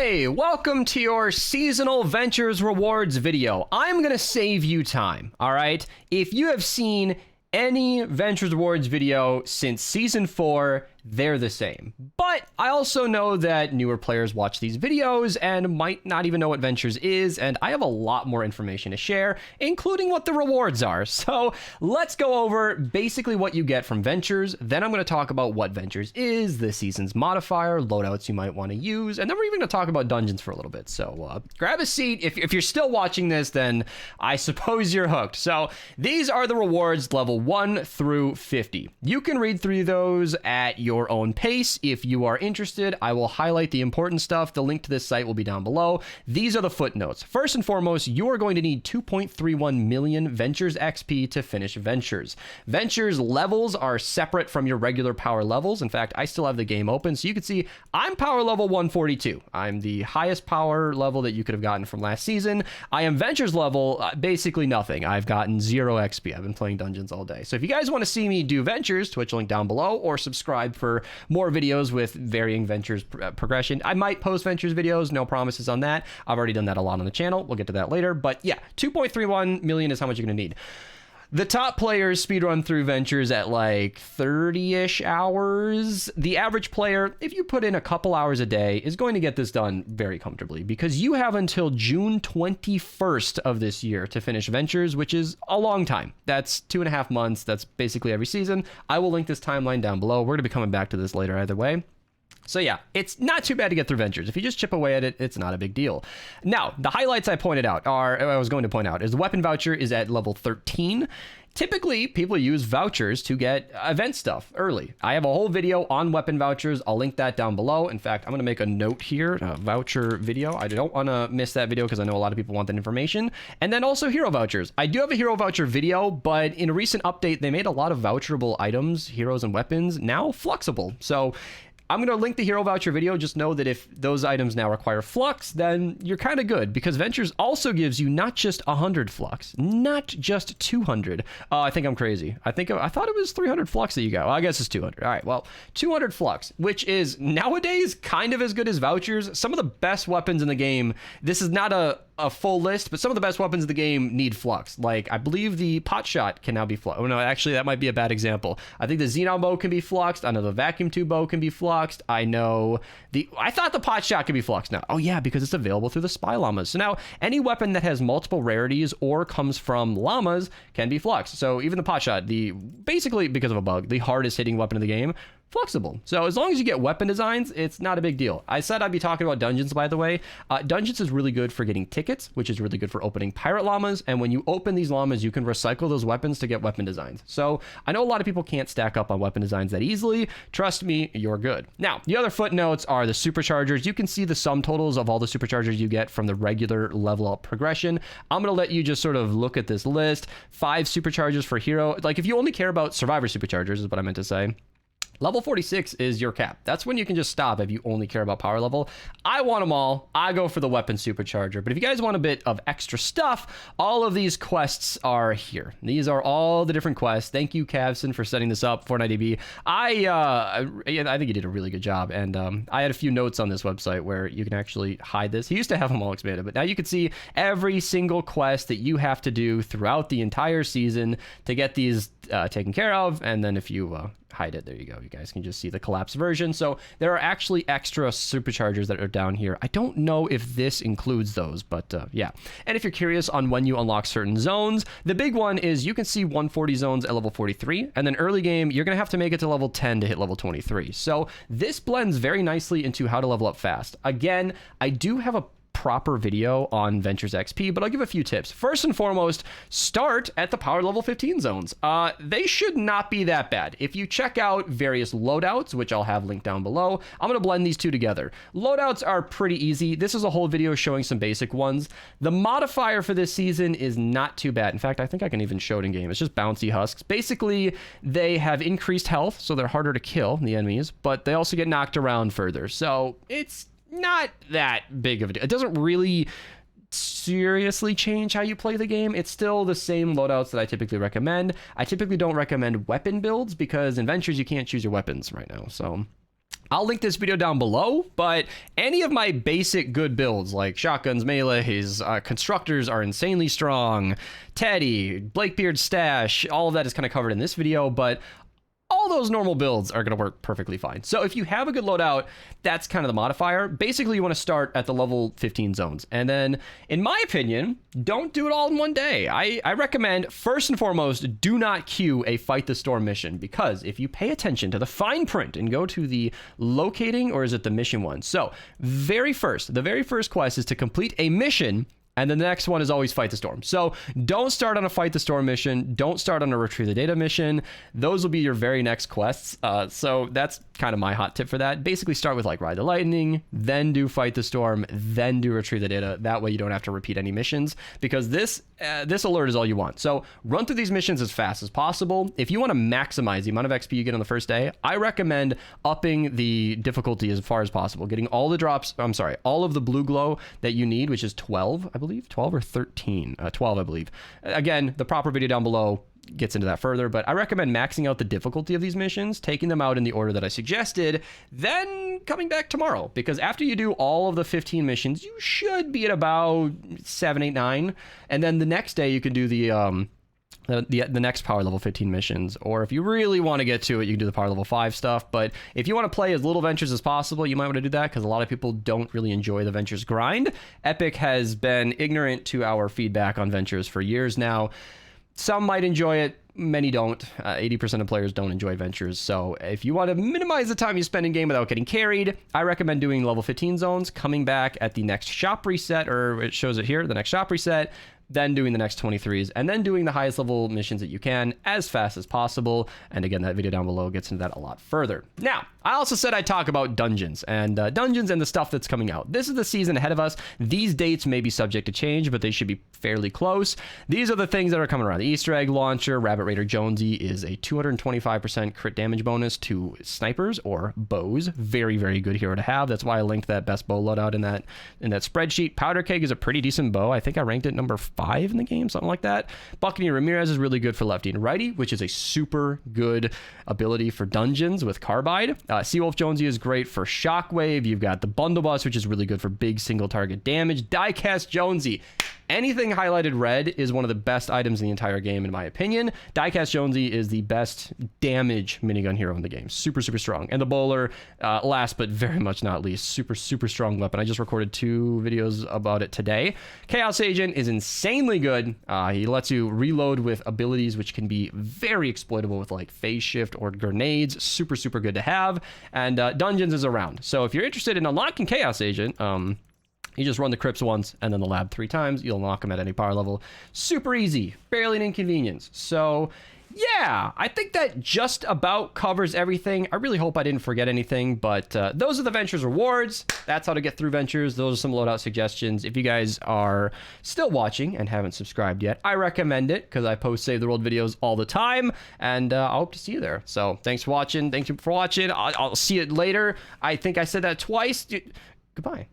Hey, welcome to your seasonal ventures rewards video. I'm gonna save you time, all right? If you have seen any ventures rewards video since season 4, they're the same. But I also know that newer players watch these videos and might not even know what ventures is, and I have a lot more information to share, including what the rewards are. So let's go over basically what you get from ventures. Then I'm going to talk about what ventures is, the season's modifier, loadouts you might want to use, and then we're even going to talk about dungeons for a little bit. So grab a seat. If you're still watching this, then I suppose you're hooked. So these are the rewards level 1 through 50. You can read through those at your own pace. If you are interested, I will highlight the important stuff. The link to this site will be down below. These are the footnotes. First and foremost, you are going to need 2.31 million Ventures XP to finish Ventures. Ventures levels are separate from your regular power levels. In fact, I still have the game open, so you can see I'm power level 142. I'm the highest power level that you could have gotten from last season. I am Ventures level basically nothing. I've gotten 0 XP. I've been playing dungeons all day. So if you guys want to see me do Ventures, Twitch link down below, or subscribe for more videos with varying Ventures progression. I might post Ventures videos, no promises on that. I've already done that a lot on the channel. We'll get to that later. But yeah, 2.31 million is how much you're going to need. The top players speedrun through Ventures at like 30-ish hours. The average player, if you put in a couple hours a day, is going to get this done very comfortably because you have until June 21st of this year to finish Ventures, which is a long time. That's 2.5 months. That's basically every season. I will link this timeline down below. We're going to be coming back to this later either way. So yeah, it's not too bad to get through Ventures. If you just chip away at it, it's not a big deal. Now, the highlights I was going to point out, is the weapon voucher is at level 13. Typically, people use vouchers to get event stuff early. I have a whole video on weapon vouchers. I'll link that down below. In fact, I'm going to make a note here, voucher video. I don't want to miss that video because I know a lot of people want that information. And then also hero vouchers. I do have a hero voucher video, but in a recent update, they made a lot of voucherable items, heroes and weapons, now fluxable. So I'm going to link the hero voucher video. Just know that if those items now require flux, then you're kind of good because Ventures also gives you not just 100 flux, not just 200. I think I'm crazy. I thought it was 300 flux that you got. Well, I guess it's 200. All right, well, 200 flux, which is nowadays kind of as good as vouchers. Some of the best weapons in the game, this is not a full list, but some of the best weapons in the game need flux. Like, I believe the pot shot can now be fluxed. Oh no, actually that might be a bad example. I think the xenon bow can be fluxed. I know the vacuum tube bow can be fluxed. I thought the pot shot could be fluxed now. Oh yeah, because it's available through the spy llamas. So now any weapon that has multiple rarities or comes from llamas can be fluxed. So even the pot shot, basically because of a bug, the hardest hitting weapon in the game, flexible. So as long as you get weapon designs, it's not a big deal. I said I'd be talking about dungeons, by the way. Dungeons is really good for getting tickets, which is really good for opening pirate llamas. And when you open these llamas, you can recycle those weapons to get weapon designs. So I know a lot of people can't stack up on weapon designs that easily. Trust me, you're good. Now, the other footnotes are the superchargers. You can see the sum totals of all the superchargers you get from the regular level up progression. I'm going to let you just sort of look at this list. 5 superchargers for hero. Like if you only care about survivor superchargers is what I meant to say. Level 46 is your cap. That's when you can just stop if you only care about power level. I want them all. I go for the weapon supercharger. But if you guys want a bit of extra stuff, all of these quests are here. These are all the different quests. Thank you, Cavson, for setting this up. Fortnite DB. I think you did a really good job. And I had a few notes on this website where you can actually hide this. He used to have them all expanded, but now you can see every single quest that you have to do throughout the entire season to get these taken care of. And then if you hide it, there you go. You guys can just see the collapsed version. So there are actually extra superchargers that are down here. I don't know if this includes those, but yeah. And if you're curious on when you unlock certain zones, the big one is you can see 140 zones at level 43, and then early game, you're going to have to make it to level 10 to hit level 23. So this blends very nicely into how to level up fast. Again, I do have a proper video on Ventures XP, but I'll give a few tips. First and foremost, start at the power level 15 zones. They should not be that bad. If you check out various loadouts, which I'll have linked down below, I'm going to blend these two together. Loadouts are pretty easy. This is a whole video showing some basic ones. The modifier for this season is not too bad. In fact, I think I can even show it in game. It's just bouncy husks. Basically, they have increased health, so they're harder to kill, the enemies, but they also get knocked around further. So it's not that big of a deal. It doesn't really seriously change how you play the game. It's still the same loadouts that I typically recommend. I typically don't recommend weapon builds because in Ventures you can't choose your weapons right now. So I'll link this video down below, but any of my basic good builds, like shotguns, melees, constructors are insanely strong, Teddy, Blakebeard stash, all of that is kind of covered in this video, but all those normal builds are going to work perfectly fine. So if you have a good loadout, that's kind of the modifier. Basically, you want to start at the level 15 zones. And then, in my opinion, don't do it all in one day. I recommend, first and foremost, do not queue a Fight the Storm mission, because if you pay attention to the fine print and go to the locating, or is it the mission one? So, the very first quest is to complete a mission, and then the next one is always Fight the Storm. So don't start on a Fight the Storm mission. Don't start on a Retrieve the Data mission. Those will be your very next quests. So that's kind of my hot tip for that. Basically start with like Ride the Lightning, then do Fight the Storm, then do Retrieve the Data. That way you don't have to repeat any missions, because this alert is all you want. So run through these missions as fast as possible. If you want to maximize the amount of XP you get on the first day, I recommend upping the difficulty as far as possible. Getting all the drops, all of the blue glow that you need, which is 12, I believe. 12 or 13, 12, I believe. Again, the proper video down below gets into that further, but I recommend maxing out the difficulty of these missions, taking them out in the order that I suggested, then coming back tomorrow, because after you do all of the 15 missions, you should be at about 7, 8, 9, and then the next day you can do the next power level 15 missions, or if you really want to get to it, you can do the power level 5 stuff. But if you want to play as little ventures as possible, you might want to do that, because a lot of people don't really enjoy the ventures grind. Epic has been ignorant to our feedback on ventures for years now. Some might enjoy it, many don't. 80% of players don't enjoy ventures. So if you want to minimize the time you spend in game without getting carried, I recommend doing level 15 zones, coming back at the next shop reset, or it shows it here, the next shop reset, then doing the next 23s, and then doing the highest level missions that you can as fast as possible. And again, that video down below gets into that a lot further. Now, I also said I'd talk about dungeons and the stuff that's coming out. This is the season ahead of us. These dates may be subject to change, but they should be fairly close. These are the things that are coming around. The Easter egg launcher, Rabbit Raider Jonesy is a 225% crit damage bonus to snipers or bows. Very, very good hero to have. That's why I linked that best bow loadout in that spreadsheet. Powder Keg is a pretty decent bow. I think I ranked it number 5 in the game, something like that. Buccaneer Ramirez is really good for lefty and righty, which is a super good ability for dungeons with Carbide. Seawolf Jonesy is great for Shockwave. You've got the Bundle Bus, which is really good for big single target damage. Diecast Jonesy. Anything highlighted red is one of the best items in the entire game, in my opinion. Diecast Jonesy is the best damage minigun hero in the game. Super, super strong. And the Bowler, last but very much not least, super, super strong weapon. I just recorded 2 videos about it today. Chaos Agent is insanely good. He lets you reload with abilities which can be very exploitable with like phase shift or grenades. Super, super good to have. And Dungeons is around. So if you're interested in unlocking Chaos Agent, you just run the crypts once and then the lab 3 times. You'll unlock them at any power level. Super easy, barely an inconvenience. So yeah, I think that just about covers everything. I really hope I didn't forget anything, but those are the Ventures rewards. That's how to get through Ventures. Those are some loadout suggestions. If you guys are still watching and haven't subscribed yet, I recommend it, because I post Save the World videos all the time, and I hope to see you there. So thanks for watching. Thank you for watching. I'll see you later. I think I said that twice. Goodbye.